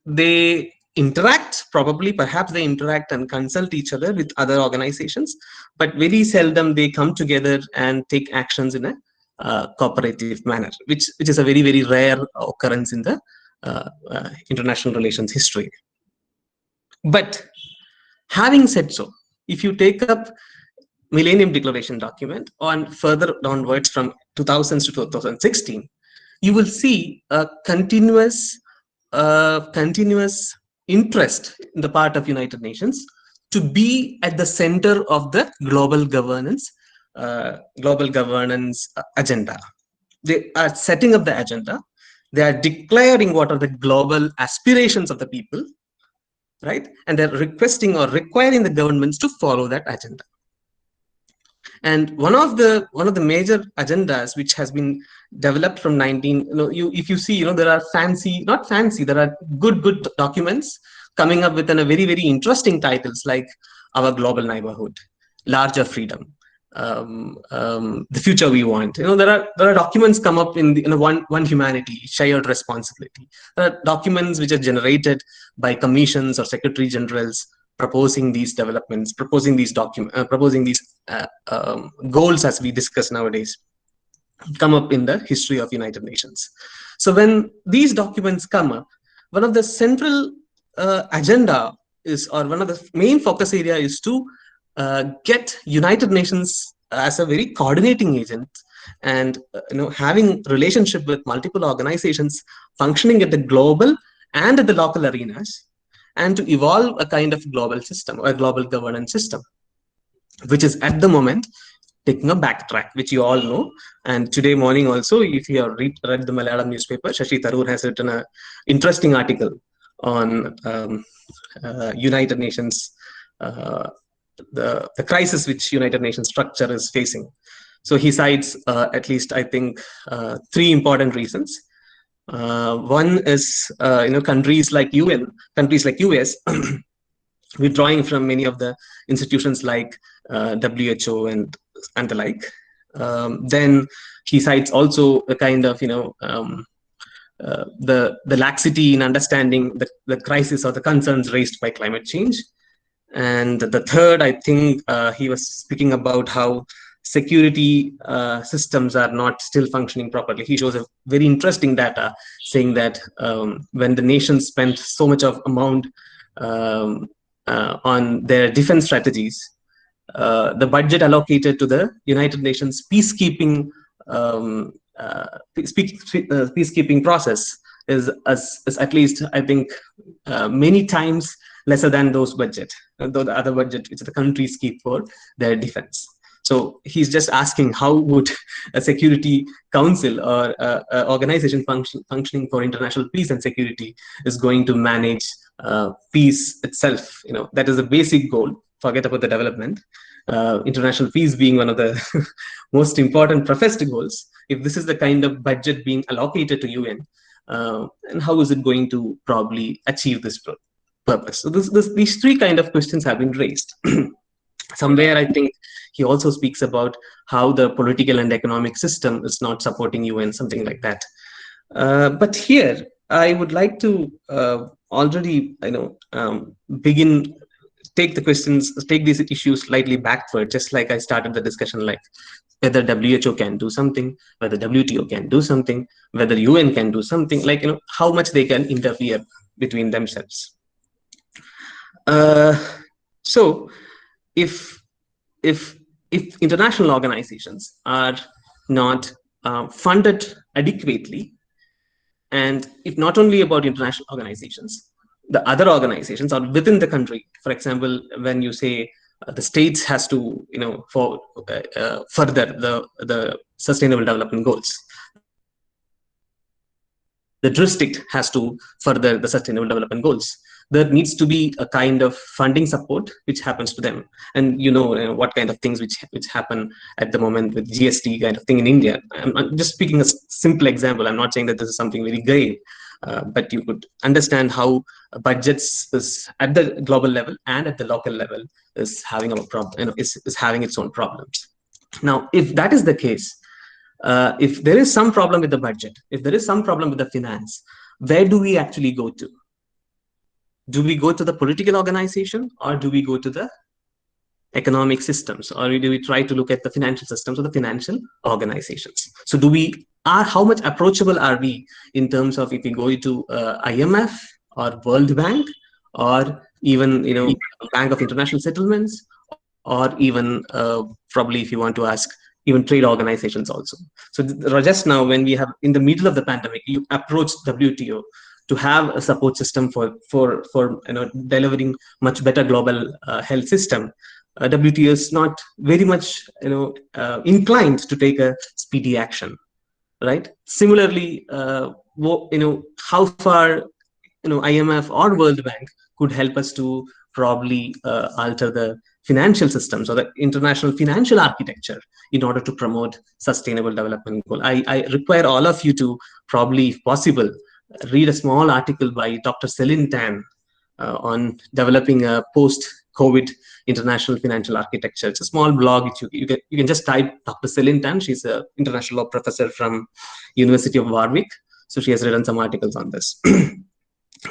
They interact, perhaps they interact and consult each other with other organizations, but very seldom they come together and take actions in a cooperative manner, which is a very, very rare occurrence in the international relations history. But having said so, if you take up Millennium Declaration document on further downwards from 2000s to 2016, you will see a continuous interest in the part of United Nations to be at the center of the global governance agenda. They are setting up the agenda. They are declaring what are the global aspirations of the people, right? And they're requesting or requiring the governments to follow that agenda. And one of the major agendas which has been developed from if you see, there are there are good documents coming up with a very, very interesting titles like Our Global Neighborhood, Larger Freedom, The Future We Want. There are documents come up in one humanity, shared responsibility. There are documents which are generated by commissions or secretary generals proposing these developments, proposing these goals, as we discuss nowadays, come up in the history of United Nations. So when these documents come up, one of the central agenda is, or one of the main focus area is to get United Nations as a very coordinating agent, and having relationship with multiple organizations functioning at the global and at the local arenas, and to evolve a kind of global system, or a global governance system, which is at the moment taking a backtrack, which you all know. And today morning also, if you have read the Malayalam newspaper, Shashi Tharoor has written an interesting article on United Nations, the crisis which United Nations structure is facing. So he cites at least, I think, 3 important reasons. One is countries like countries like US withdrawing from many of the institutions like WHO and the like. Then he cites also a kind of the laxity in understanding the crisis or the concerns raised by climate change. And the third, I think he was speaking about how security systems are not still functioning properly. He shows a very interesting data saying that when the nations spent so much of amount on their defense strategies, the budget allocated to the United Nations peacekeeping peacekeeping process is at least, I think, many times lesser than those budget, though the other budget which the countries keep for their defense. So he's just asking how would a security council or organization functioning for international peace and security is going to manage peace itself. That is a basic goal. Forget about the development. International peace being one of the most important professed goals. If this is the kind of budget being allocated to UN, and how is it going to probably achieve this purpose? So these three kind of questions have been raised. Somewhere I think he also speaks about how the political and economic system is not supporting UN, something like that. But here I would like to already take these issues slightly backward, just like I started the discussion, like whether WHO can do something, whether WTO can do something, whether UN can do something, like how much they can interfere between themselves. So if international organizations are not funded adequately, and if not only about international organizations, the other organizations or within the country, for example, when you say the states has to further the sustainable development goals, the district has to further the sustainable development goals, there needs to be a kind of funding support which happens to them. And what kind of things which happen at the moment with GST kind of thing in India. I'm just speaking a simple example. I'm not saying that this is something very grave, but you could understand how budgets is at the global level and at the local level is having a problem, is having its own problems. Now, if that is the case, if there is some problem with the budget, if there is some problem with the finance, where do we actually go to? Do we go to the political organization, or do we go to the economic systems, or do we try to look at the financial systems or the financial organizations? So how much approachable are we in terms of if we go to IMF or World Bank, or even Bank of International Settlements, or even probably, if you want to ask, even trade organizations also. So just now, when we have in the middle of the pandemic, you approach WTO to have a support system for delivering much better global health system. WTO is not very much inclined to take a speedy action, right? Similarly, how far IMF or World Bank could help us to probably alter the financial systems or the international financial architecture in order to promote sustainable development goal. I require all of you to probably, if possible, read a small article by Dr. Celine Tan on developing a post-COVID international financial architecture. It's a small blog. You can just type Dr. Celine Tan. She's an international law professor from University of Warwick. So she has written some articles on this.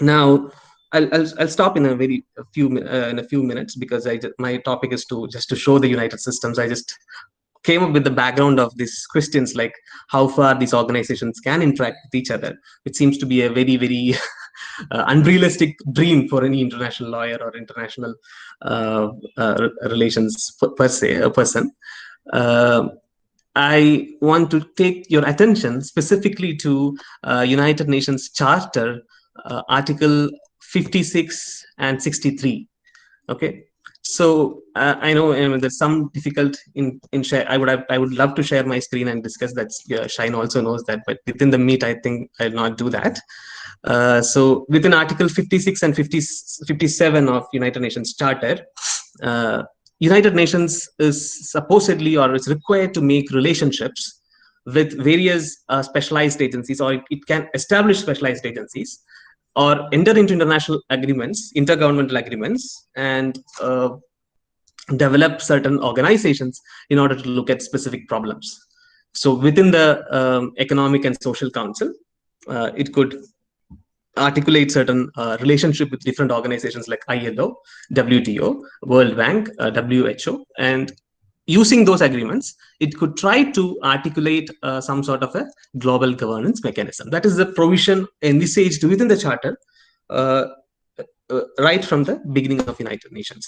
Now, I'll stop in a few minutes, because my topic is just to show the United Systems. I just came up with the background of these questions, like how far these organizations can interact with each other. It seems to be a very, very unrealistic dream for any international lawyer or international relations person. I want to take your attention specifically to United Nations Charter, Article 56 and 63. Okay. So I know there's some difficult in share. I would love to share my screen and discuss that. Shine also knows that, but within the meet, I think I'll not do that. So within Article 56 and 57 of United Nations Charter, United Nations is supposedly, or is required to make relationships with various specialized agencies, or it can establish specialized agencies, or enter into international agreements, intergovernmental agreements, and develop certain organizations in order to look at specific problems. So within the Economic and Social Council, it could articulate certain relationship with different organizations like ILO, WTO, World Bank, WHO, and using those agreements, it could try to articulate some sort of a global governance mechanism. That is the provision envisaged within the Charter right from the beginning of United Nations.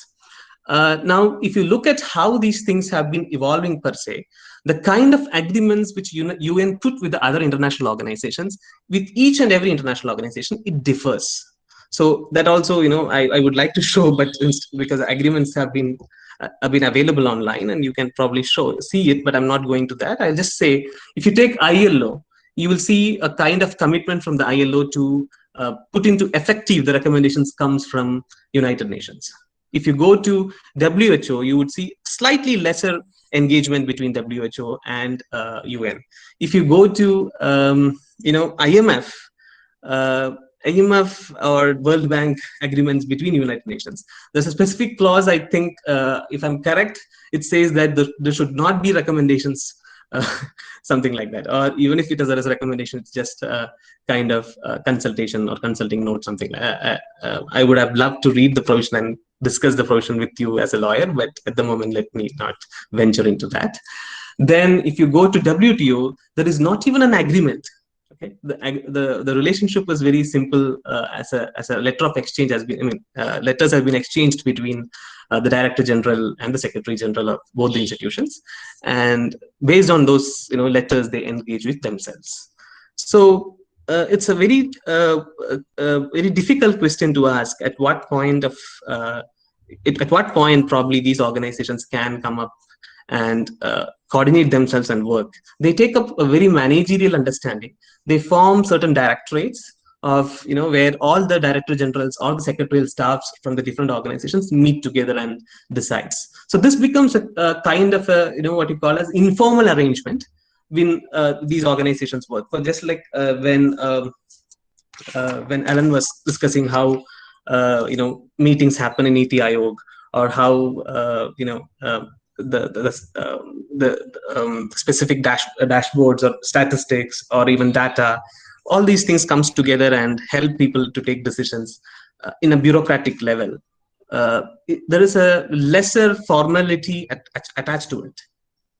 Now, if you look at how these things have been evolving per se, the kind of agreements which UN put with the other international organizations, with each and every international organization, it differs. So that also, I would like to show, but because agreements have been available online, and you can probably see it, but I'm not going to that. I'll just say, if you take ILO, you will see a kind of commitment from the ILO to put into effective the recommendations comes from United Nations. If you go to WHO, you would see slightly lesser engagement between WHO and UN. If you go to IMF, or World Bank agreements between United Nations, there's a specific clause, I think, if I'm correct, it says that there should not be recommendations, something like that. Or even if it is a recommendation, it's just a kind of consultation or consulting note, something. I would have loved to read the provision and discuss the provision with you as a lawyer, but at the moment, let me not venture into that. Then if you go to WTO, there is not even an agreement. Okay, the relationship was very simple. As a letter of exchange has been, letters have been exchanged between the Director General and the Secretary General of both the institutions, and based on those letters, they engage with themselves. So it's a very difficult question to ask. At what point probably these organizations can come up and coordinate themselves and work. They take up a very managerial understanding. They form certain directorates of where all the director generals, all the secretarial staffs from the different organizations meet together and decides. So this becomes a kind of a what you call as informal arrangement when these organizations work. For just like when Alan was discussing how meetings happen in ET Ayog, or how the specific dashboards or statistics or even data, all these things comes together and help people to take decisions in a bureaucratic level. There is a lesser formality attached to it.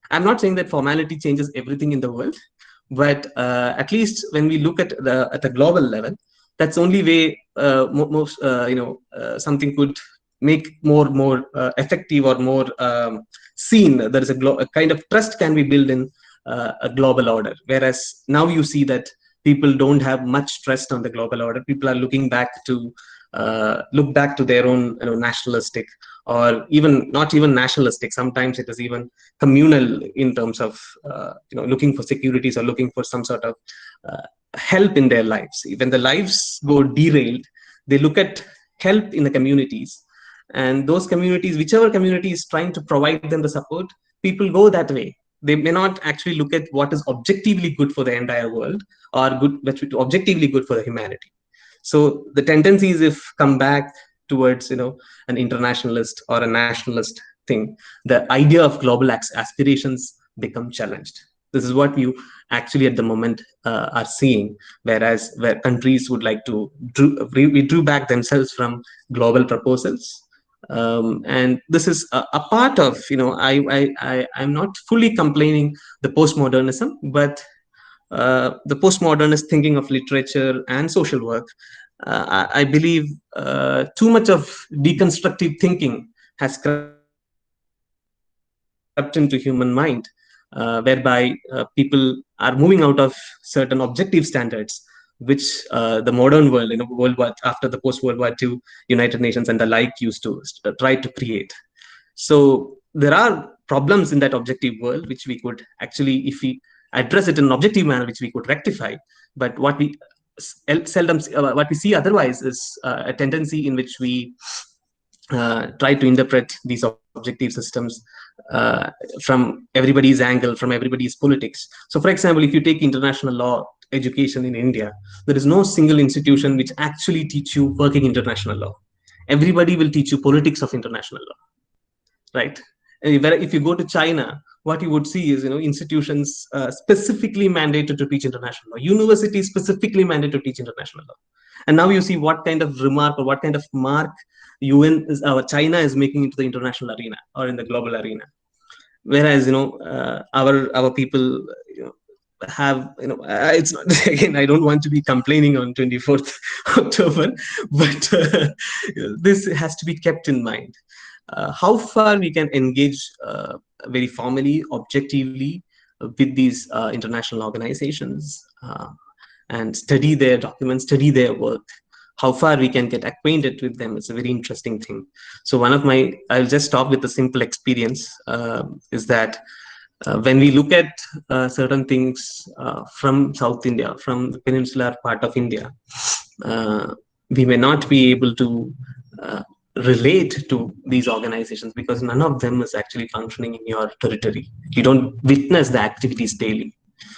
I'm not saying that formality changes everything in the world, but at least when we look at the global level, that's the only way something could make more effective or more seen. There is a kind of trust can be built in a global order, whereas now you see that people don't have much trust on the global order. People are looking back to their own nationalistic, or even not even nationalistic. Sometimes it is even communal in terms of looking for securities or looking for some sort of help in their lives. When the lives go derailed, they look at help in the communities, and those communities, whichever community is trying to provide them the support, people go that way. They may not actually look at what is objectively good for the entire world, or objectively good for the humanity. So the tendencies, if come back towards an internationalist or a nationalist thing, the idea of global aspirations become challenged. This is what you actually at the moment are seeing, where countries would like to drew back themselves from global proposals. And this is a part of, I'm not fully complaining the postmodernism, but the postmodernist thinking of literature and social work, I believe too much of deconstructive thinking has crept into human mind, whereby people are moving out of certain objective standards, which the modern world, World War, after the post-World War II, United Nations and the like used to try to create. So there are problems in that objective world, which we could actually, if we address it in an objective manner, which we could rectify. But what we seldom, what we see otherwise is a tendency in which we try to interpret these objective systems from everybody's angle, from everybody's politics. So, for example, if you take international law education in India, there is no single institution which actually teach you working international law. Everybody will teach you politics of international law, right? If you go to China, what you would see is, institutions specifically mandated to teach international law, universities specifically mandated to teach international law. And now you see what kind of remark or what kind of mark China is making into the international arena or in the global arena. Whereas our people have it's not again, I don't want to be complaining on 24th October, but this has to be kept in mind. How far we can engage very formally, objectively with these international organizations and study their documents, study their work. How far we can get acquainted with them is a very interesting thing. So I'll just stop with a simple experience, is that when we look at certain things from South India, from the peninsular part of India, we may not be able to relate to these organizations because none of them is actually functioning in your territory. You don't witness the activities daily.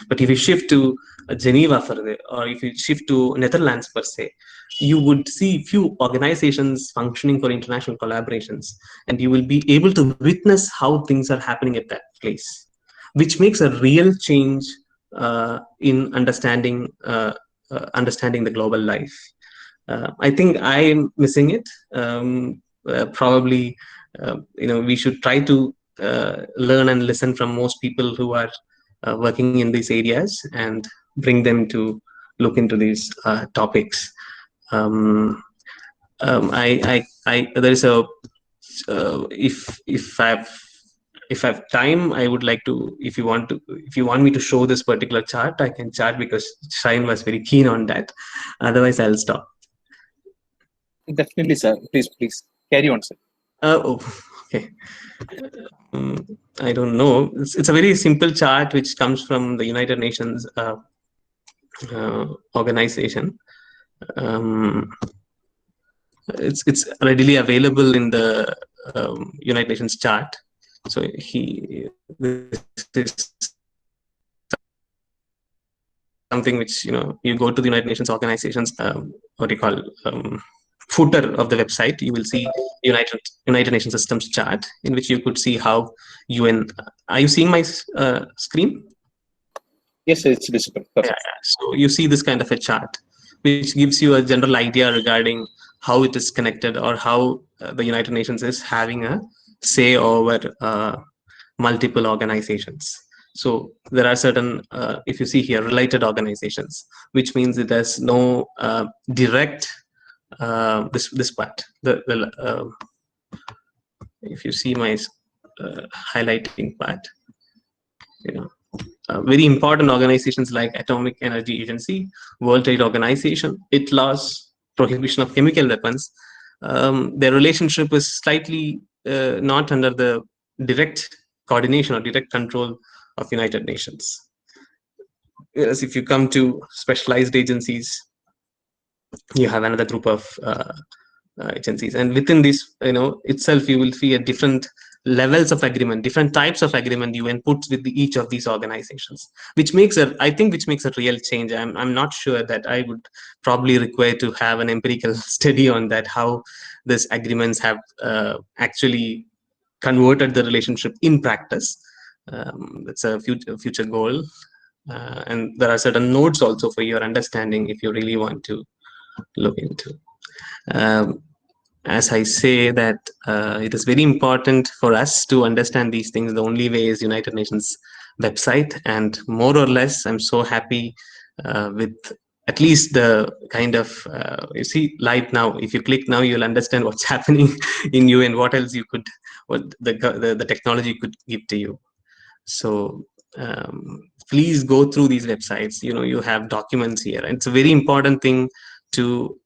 But if you shift to Geneva further, or if you shift to Netherlands per se, you would see few organizations functioning for international collaborations, and you will be able to witness how things are happening at that place, which makes a real change in understanding the global life. I think I'm missing it. Probably, we should try to learn and listen from most people who are working in these areas and bring them to look into these topics. There is a if I have time, I would like to, if you want me to show this particular chart, I can chart, because Shine was very keen on that. Otherwise, I'll stop. Definitely, sir. Please carry on, sir. Okay. I don't know. It's a very simple chart which comes from the United Nations organization. It's readily available in the United Nations chart. So this is something which, you go to the United Nations organizations, what do you call, footer of the website, you will see United Nations systems chart, in which you could see how UN. Are you seeing my screen? Yes, it's visible. Yeah. So you see this kind of a chart, which gives you a general idea regarding how it is connected, or how the United Nations is having a say over multiple organizations. So there are certain, if you see here, related organizations, which means it has no direct. This part, if you see my highlighting part, very important organizations like Atomic Energy Agency, World Trade Organization, ITLAS, Prohibition of Chemical Weapons, their relationship is slightly not under the direct coordination or direct control of United Nations. Whereas if you come to specialized agencies, you have another group of agencies, and within this, itself, you will see a different levels of agreement, different types of agreement UN puts with each of these organizations, which makes a real change. I'm not sure that I would probably require to have an empirical study on that, how these agreements have actually converted the relationship in practice. That's a future goal, and there are certain nodes also for your understanding if you really want to look into. As I say that it is very important for us to understand these things. The only way is United Nations website, and more or less, I'm so happy with at least the kind of you see light now. If you click now, you'll understand what's happening in UN. What else what the technology could give to you. So please go through these websites. You have documents here. It's a very important thing to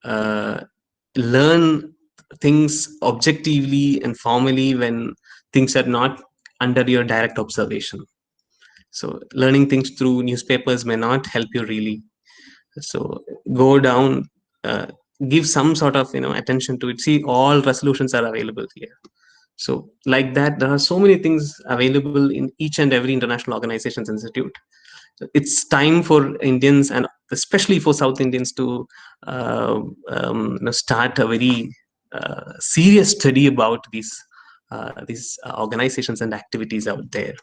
learn things objectively and formally when things are not under your direct observation. So learning things through newspapers may not help you really. So go down, give some sort of attention to it. See, all resolutions are available here. So like that, there are so many things available in each and every international organizations institute. So it's time for Indians, and especially for South Indians, to start a very serious study about these organizations and activities out there.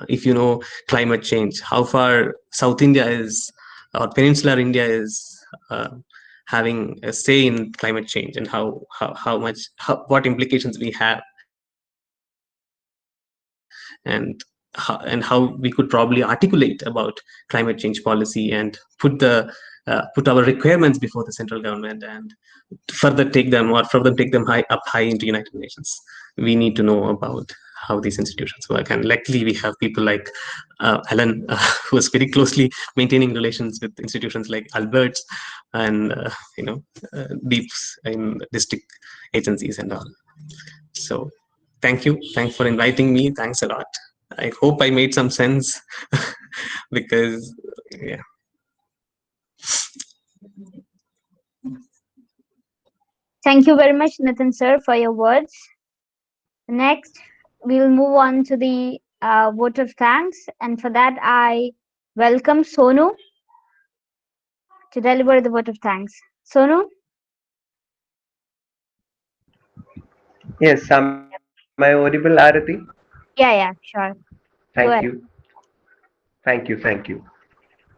If you know climate change, how far South India is, or peninsular India is having a say in climate change, and what implications we have, and how we could probably articulate about climate change policy and put our requirements before the central government, and further take them, or further take them high into United Nations. We need to know about how these institutions work, and luckily we have people like Alan, who is very closely maintaining relations with institutions like Alberts and deeps in district agencies and all. So thanks for inviting me. Thanks a lot. I hope I made some sense. Because yeah. Thank you very much, Nitin sir, for your words. Next, we'll move on to the vote of thanks. And for that, I welcome Sonu to deliver the vote of thanks. Sonu? Yes, am I audible, Arati? Yeah, sure. Thank Go ahead. you. Thank you.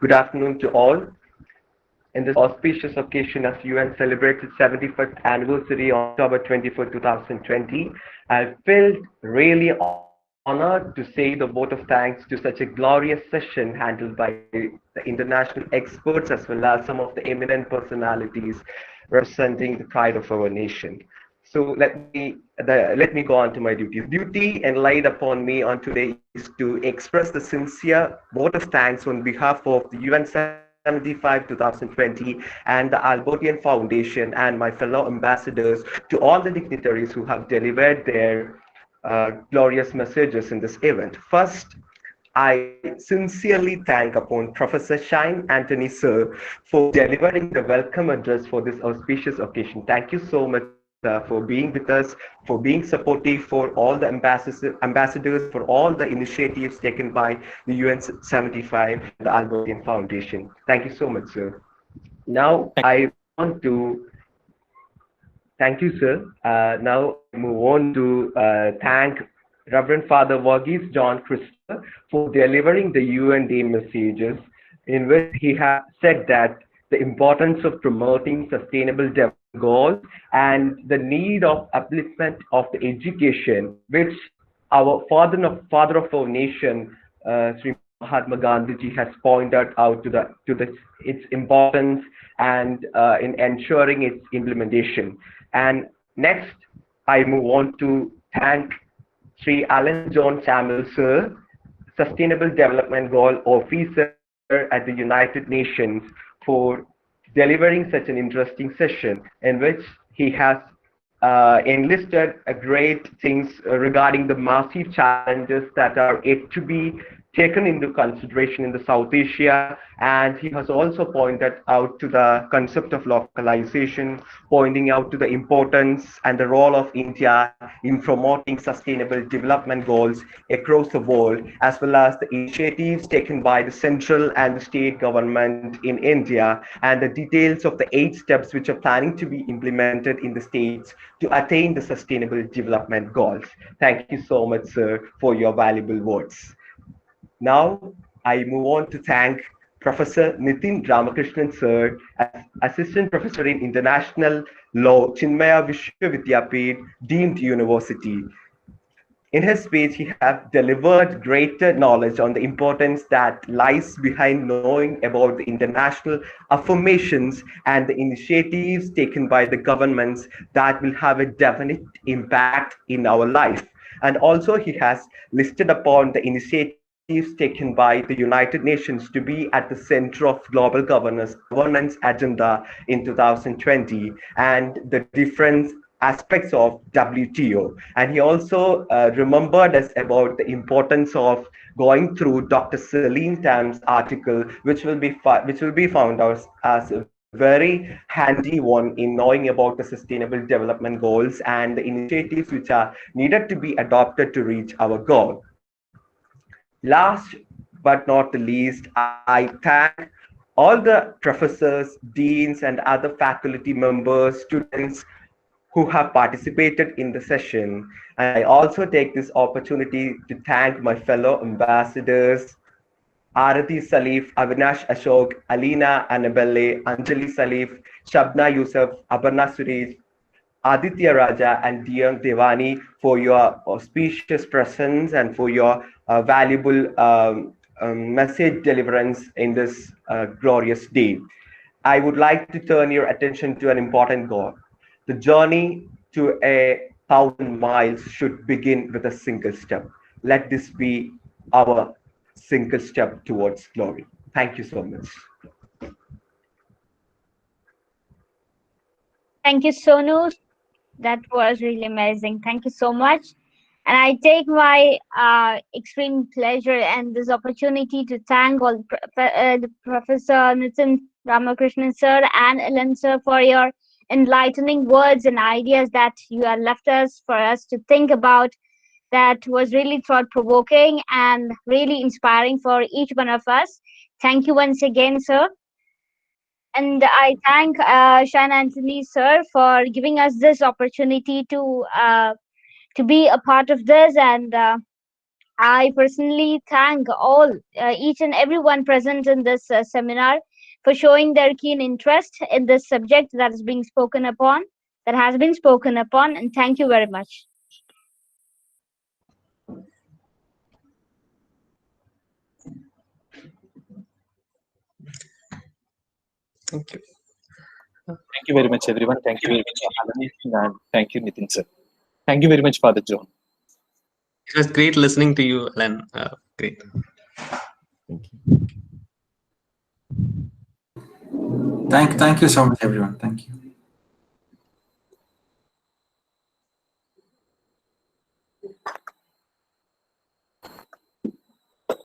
Good afternoon to all. In this auspicious occasion as UN celebrates its 75th anniversary on October 24, 2020, I felt really honored to say the vote of thanks to such a glorious session handled by the international experts as well as some of the eminent personalities representing the pride of our nation. So let me go on to my duties. Duty enlaid upon me on today is to express the sincere vote of thanks on behalf of the UN 75 2020 and the Albertian Foundation and my fellow ambassadors to all the dignitaries who have delivered their glorious messages in this event. First, I sincerely thank upon Professor Shine Anthony Sir for delivering the welcome address for this auspicious occasion. Thank you so much, sir, for being with us, for being supportive for all the ambassadors, for all the initiatives taken by the UN 75 and the Albertian Foundation. Thank you so much, sir. Now I want to thank you, sir. Now I move on to thank Reverend Father Varghese John Christopher for delivering the UN Day messages, in which he has said that the importance of promoting sustainable development goals and the need of upliftment of the education, which our father of our nation, Sri Mahatma Gandhi has pointed out to its importance and in ensuring its implementation. And next, I move on to thank Sri Alan John Samuel Sir, Sustainable Development Goal Officer at the United Nations, for delivering such an interesting session in which he has enlisted a great things regarding the massive challenges that are yet to be taken into consideration in the South Asia, and he has also pointed out to the concept of localization, pointing out to the importance and the role of India in promoting sustainable development goals across the world, as well as the initiatives taken by the central and the state government in India, and the details of the 8 steps which are planning to be implemented in the states to attain the sustainable development goals. Thank you so much, sir, for your valuable words. Now, I move on to thank Professor Nitin Ramakrishnan Sir, as Assistant Professor in International Law, Chinmaya Vishwavidyapith, Deemed University. In his speech, he has delivered greater knowledge on the importance that lies behind knowing about the international affirmations and the initiatives taken by the governments that will have a definite impact in our life. And also, he has listed upon the initiatives taken by the United Nations to be at the center of global governance agenda in 2020 and the different aspects of WTO. And he also remembered us about the importance of going through Dr. Celine Tam's article, which will be found as very handy one in knowing about the sustainable development goals and the initiatives which are needed to be adopted to reach our goal. Last but not the least, I thank all the professors, deans, and other faculty members, students who have participated in the session. And I also take this opportunity to thank my fellow ambassadors, Arati Salif, Avinash Ashok, Alina Annabelle, Anjali Salif, Shabna Yusuf, Aparna Suresh, Aditya Raja, and dear Devani for your auspicious presence and for your valuable message deliverance in this glorious day. I would like to turn your attention to an important goal. The journey to 1,000 miles should begin with a single step. Let this be our single step towards glory. Thank you so much. Thank you, Sonu. That was really amazing. Thank you so much. And I take my extreme pleasure and this opportunity to thank all the Professor Nitin Ramakrishnan sir and Ellen sir for your enlightening words and ideas that you have left us for us to think about. That was really thought provoking and really inspiring for each one of us. Thank you once again, sir. And I thank Sean Anthony sir for giving us this opportunity to be a part of this. And I personally thank all, each and everyone present in this seminar for showing their keen interest in this subject that is being spoken upon, that has been spoken upon. And thank you very much. Thank you. Thank you very much, everyone. Thank you very much, Alan, and thank you, Nitin sir. Thank you very much, Father John. It was great listening to you, Alan. Great. Thank you. Thank you so much, everyone. Thank you.